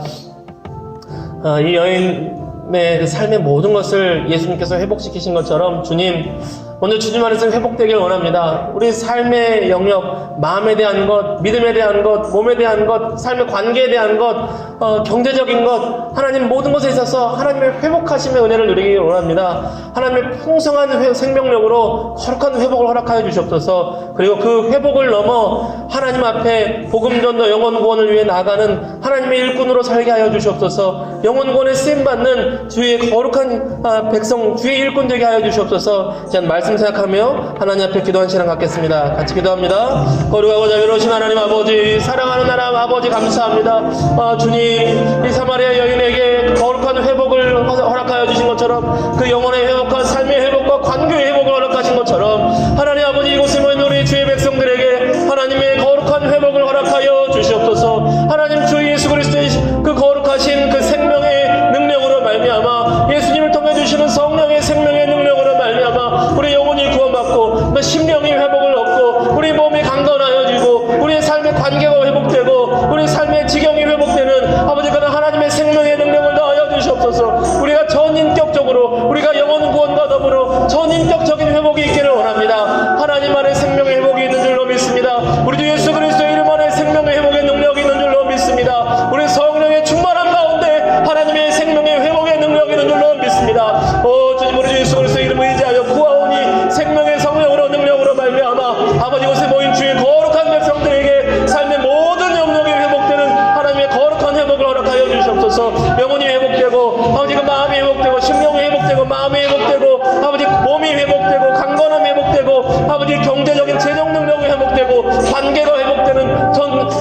이 여인의 그 삶의 모든 것을 예수님께서 회복시키신 것처럼 주님 오늘 주님 안에서 회복되길 원합니다. 우리 삶의 영역, 마음에 대한 것, 믿음에 대한 것, 몸에 대한 것, 삶의 관계에 대한 것, 경제적인 것, 하나님 모든 것에 있어서 하나님의 회복하심의 은혜를 누리길 원합니다. 하나님의 풍성한 생명력으로 거룩한 회복을 허락하여 주시옵소서. 그리고 그 회복을 넘어 하나님 앞에 복음전도 영혼구원을 위해 나아가는 하나님의 일꾼으로 살게 하여 주시옵소서. 영혼구원에 쓰임받는 주의 거룩한 백성, 주의 일꾼 되게 하여 주시옵소서. 이제 말씀 생각하며 하나님 앞에 기도한 시간 갖겠습니다. 같이 기도합니다. 거룩하고 자비로우신 하나님 아버지, 사랑하는 하나님 아버지 감사합니다. 주님, 이 사마리아 여인에게 거룩한 회복을 허락하여 주신 것처럼 그 영혼의 회복과 삶의 회복과 관계의 회복을 허락하신 것처럼 하나님 아버지 이곳에 모인 우리 주의 백성들에게 하나님의 거룩한 회복을 허락하여 주시옵소서. 하나님 주 예수 그리스도의 그 거룩하신 그 생명의 능력으로 말미암아 예수님을 통해 주시는 성령의 생명의 능력으로 말미암아 우리 영혼이 구원받고 또 심령이 회복을 얻고 우리 몸이 강건하여지고 우리의 삶의 관계가 회복되고 우리 삶의 지경이 회복되는 아버지 그런 하나님의 생명의 능력을 더하여 주시옵소서. 우리가 전인격적으로 우리가 영혼 구원과 더불어 전인격적인 회복이 있기를 원합니다. 하나님 안에 생명의 회복이 있는 줄로 믿습니다. 우리 주 예수 그리스도의 이름 안에 생명의 회복의 능력이 있는 줄로 믿습니다. 우리 성령의 충만한 가운데 하나님의 생명의 회복의 능력이 있는 줄로 믿습니다. 주님 우리 주 예수 그리스도의 이름을 의지하여 구하오니 생명의 성령으로 능력으로 말미암아 아버지 곳에 모인 주의 거룩한 백성들에게 삶의 모든 영역이 회복되는 하나님의 거룩한 회복을 허락하여 주시옵소서. 영혼이 회복되고 아버지 그 마음이 회복되고 심령이 회복되고 마음이 회복되고 아버지 몸이 회복되고 강건함이 회복되고 아버지 경제적인 재정 능력이 회복되고 관계가 회복되는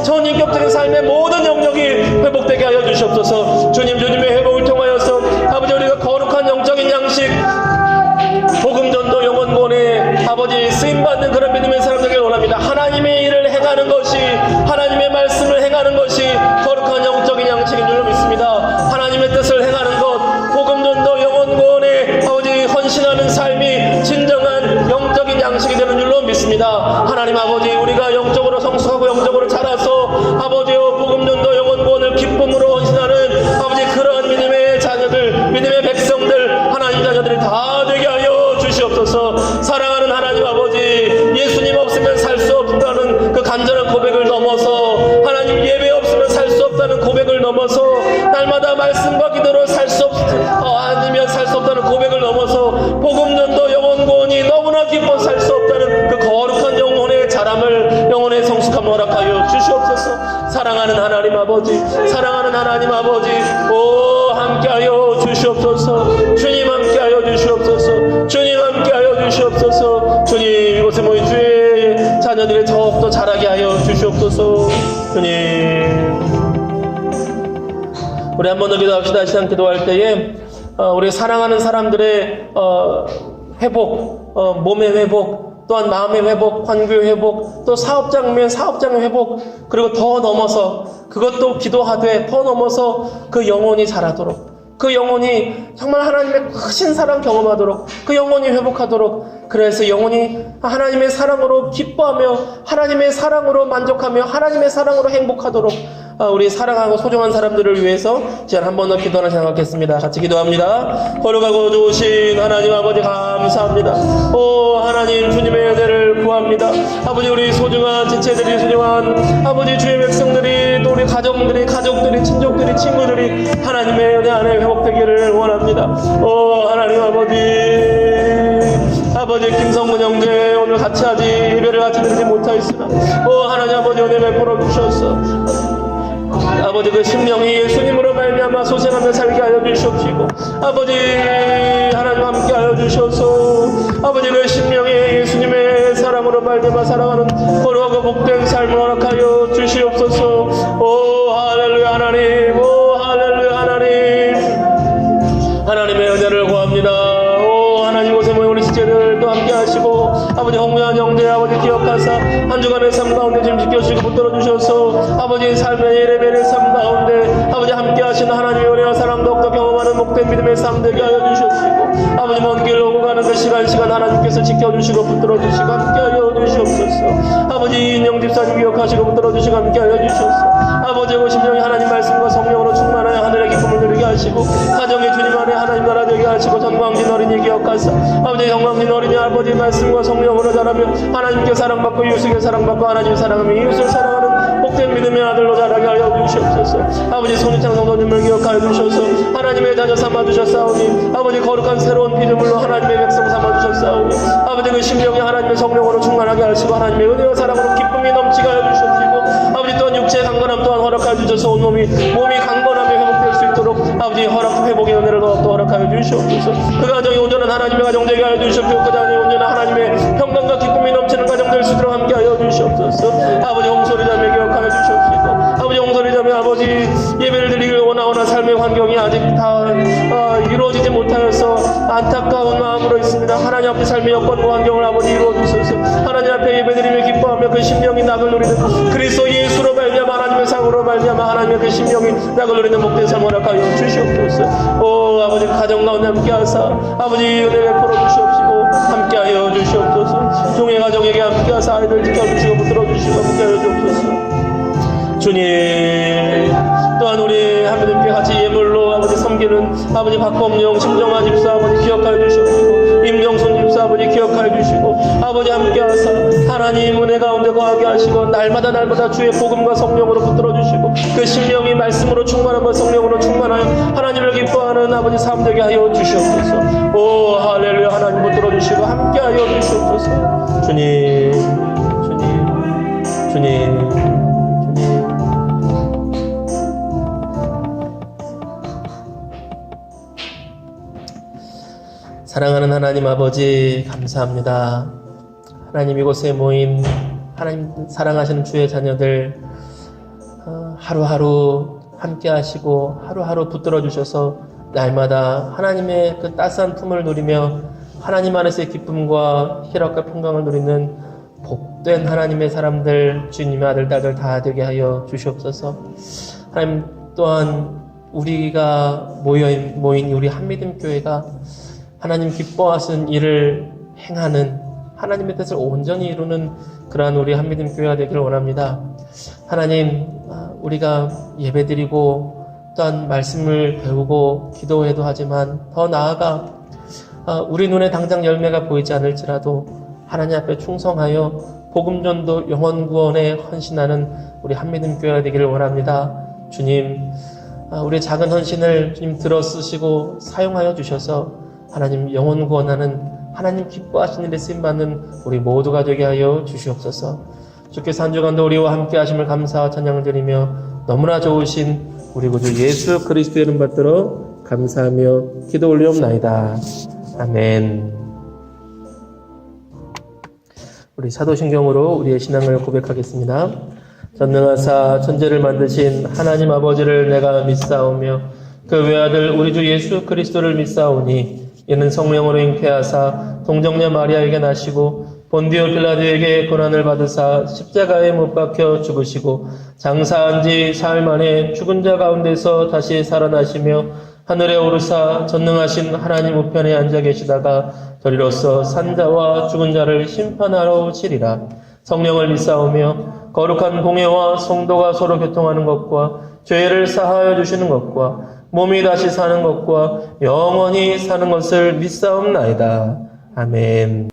전인격적인 삶의 모든 영역이 회복되게 하여 주시옵소서. 주님의 회복을 통하여서 아버지 우리가 거룩한 영적인 양식 복음전도 영혼구원에 아버지 쓰임받는 그런 믿음의 사람들을 원합니다. 하나님의 일을 행하는 것이 하나님의 말씀을 행하는 것이 거룩한 영적인 양식인 줄로 믿습니다. 하나님의 뜻을 행하는 것 복음전도 영혼구원에 아버지 헌신하는 삶이 진정한 영적인 양식이 되는 줄로 믿습니다. 하나님 아버지 우리가 영적으로 성숙하고 영적으로 자라서 아버지여 복음전도 영혼구원을 기쁨으로 헌신하는 아버지 그러한 믿음의 자녀들 믿음의 백성들 하나님 자녀들이 다 되게 하여 주시옵소서. 사랑하는 하나님 아버지 예수님 없으면 살 수 없다는 그 간절한 고백을 넘어서 하나님 예배 없으면 살 수 없다는 고백을 넘어서 날마다 말씀과 기도로 살 수 아니면 살 수 없다는 고백을 넘어서 복음전도 영혼구원이 너무나 기뻐 살 수 없다는 그 거룩한 영혼의 자람을 영혼의 성숙함을 허락하여 주시옵소서. 사랑하는 하나님 아버지 사랑하는 하나님 아버지 함께하여 주시옵소서. 주님 함께하여 주시옵소서. 주님 함께하여 주시옵소서. 주님 이곳에 모인 주의 자녀 자녀들이 더욱더 자라게 하여 주시옵소서. 주님, 우리 한 번 더 기도합시다. 시간 기도할 때에 우리 사랑하는 사람들의 회복, 몸의 회복, 또한 마음의 회복, 관계의 회복, 또 사업장의 회복, 그리고 더 넘어서 그것도 기도하되 더 넘어서 그 영혼이 자라도록, 그 영혼이 정말 하나님의 크신 사랑 경험하도록, 그 영혼이 회복하도록, 그래서 영혼이 하나님의 사랑으로 기뻐하며 하나님의 사랑으로 만족하며 하나님의 사랑으로 행복하도록 우리 사랑하고 소중한 사람들을 위해서 이제 한 번 더 기도하는 생각하겠습니다. 같이 기도합니다. 거룩하고 좋으신 하나님 아버지 감사합니다. 오 하나님, 주님의 은혜를 구합니다. 아버지, 우리 소중한 지체들이, 소중한 아버지 주의 백성들이, 또 우리 가족들이, 친족들이, 친구들이 하나님의 은혜 안에 회복되기를 원합니다. 오 하나님 아버지 김성문 형제 오늘 같이 하지 예배를 같이 드리지 못하였으나 오 하나님 아버지 은혜 베풀어 주셨어. 아버지 그 심령이 예수님으로 말미암아 소생하며 살게 하여 주시옵시고, 아버지 하나님 함께 하여 주셔서 아버지 그 심령이 예수님의 사랑으로 말미암아 살아가는 거룩하고 복된 삶을 허락하여 주시옵소서. 오 할렐루야 하나님, 오 할렐루야 하나님, 하나님의 은혜를 구합니다. 오 하나님, 곳에 모인 우리 지체들도 함께 하시고 아버지 홍무한 형제 아버지 기억하사 한 주간의 삶 가운데 지금 지켜주시고 붙들어 주셔서 아버지 삶의 예배의 삶 가운데 아버지 함께 하시는 하나님의 은혜와 사랑 더욱더 경험하는 복된 믿음의 삶 되게 하여 주시옵시고, 아버지 먼 길 오고 가는 그 시간 하나님께서 지켜주시고 붙들어 주시고 함께 하여 주시옵소서. 아버지 인영 집사님 기억하시고 붙들어 주시고 함께 하여 주시옵소서. 아버지 그 심령이 하나님 말씀과 성령으로 충만하여 하늘의 기쁨을 누리게 하시고 가정의 주님 안에 하나님 나라 되게 하시고 전광진 어린이 기억하사 아버지 전광진 어린이 아버지 말씀과 성령으로 자라며 하나님께 사랑받고 이웃에게 사랑받고 하나님 사랑하며 이웃을 사랑하는 복된 믿음의 아들로 자라게 하여 주시옵소서. 아버지 손희창 성도님을 기억하여 주셔서 하나님의 자녀 삼아주셨사오니 아버지 거룩한 새로운 피조물로 하나님의 백성 삼아주셨사오니 아버지 그 심령이 하나님의 성령으로 충만하게 하시고 하나님의 은혜와 사랑으로 기쁨이 넘치게 하여 주시옵시고, 아버지 또한 육체의 강건함 또한 허락하여 주셔서 온 몸이 강건하며 회복될 수 있도록 아버지 회복의 은혜를 또 허락하여 주시옵소서. 그 가정이 온전한 하나님의 가정 되게 하여 주시옵시고, 그 가정이 온전한 하나님의 평강과 기쁨이 넘치는 가정 될 수 있도록 함께 하여 주시옵소서. 아버지 홍소리 자매 기억하여 주시옵시고, 아버지 홍소리 자매 아버지 예배를 드리길 원하오나 삶의 환경이 아직 다 이루어지지 못하여서 안타까운 마음으로 있습니다. 하나님 앞에 삶의 여건과 환경을 아버지 이루어주소서. 하나님 앞에 예배드리며 기뻐하며 그 심령이 낙을 누리는 그리스도 예수로 말미암아 하나님의 상으로 말미암아 하나님의 그 심령이 낙을 누리는 목된 삶을 허락하여 주시옵소서. 오 아버지 가정 가운데 함께 하사 아버지 은혜 베풀어 주시옵시고 함께 하여 주시옵소서. 종의 가정에게 함께 하사 아이들 지켜주시고 붙들어 주시고 함께 하여 주옵소서. 주님, 또한 우리 하나님께 같이 예물로 아버지 섬기는 아버지 박범용 심정아 집사 아버지 기억하여 주시옵시고, 임정순 집사 아버지 기억하여 주시고 아버지 함께 하사 하나님 은혜 가운데 거하게 하시고 날마다 주의 복음과 성령으로 붙들어 주시고 그 심령이 말씀으로 충만하고 성령으로 충만하여 하나님을 기뻐하는 아버지 삶 되게 하여 주시옵소서. 오 할렐루야 하나님 붙들어 주시고 함께 하여 주시옵소서. 주님, 사랑하는 하나님 아버지 감사합니다. 하나님 이곳에 모인 하나님 사랑하시는 주의 자녀들 하루하루 함께 하시고 하루하루 붙들어 주셔서 날마다 하나님의 그 따스한 품을 누리며 하나님 안에서의 기쁨과 희락과 평강을 누리는 복된 하나님의 사람들 주님의 아들 딸들 다 되게 하여 주시옵소서. 하나님 또한 우리가 모인 우리 한믿음 교회가 하나님 기뻐하시는 일을 행하는 하나님의 뜻을 온전히 이루는 그러한 우리 한믿음 교회가 되기를 원합니다. 하나님, 우리가 예배드리고 또한 말씀을 배우고 기도해도 하지만 더 나아가 우리 눈에 당장 열매가 보이지 않을지라도 하나님 앞에 충성하여 복음전도 영혼구원에 헌신하는 우리 한믿음 교회가 되기를 원합니다. 주님, 우리 작은 헌신을 주님 들어쓰시고 사용하여 주셔서 하나님 영혼 구원하는 하나님 기뻐하시는 일에 쓰임받는 우리 모두가 되게 하여 주시옵소서. 주께서 한 주간도 우리와 함께 하심을 감사와 찬양드리며 너무나 좋으신 우리 구주 예수 그리스도의 이름 받들어 감사하며 기도 올리옵나이다. 아멘. 우리 사도신경으로 우리의 신앙을 고백하겠습니다. 전능하사 천지를 만드신 하나님 아버지를 내가 믿사오며 그 외아들 우리 주 예수 그리스도를 믿사오니 이는 성령으로 잉태하사 동정녀 마리아에게 나시고 본디오 빌라도에게 고난을 받으사 십자가에 못 박혀 죽으시고 장사한 지 사흘 만에 죽은 자 가운데서 다시 살아나시며 하늘에 오르사 전능하신 하나님 우편에 앉아 계시다가 저리로서 산자와 죽은 자를 심판하러 오시리라. 성령을 믿사오며 거룩한 공예와 성도가 서로 교통하는 것과 죄를 사하여 주시는 것과 몸이 다시 사는 것과 영원히 사는 것을 믿사옵나이다. 아멘.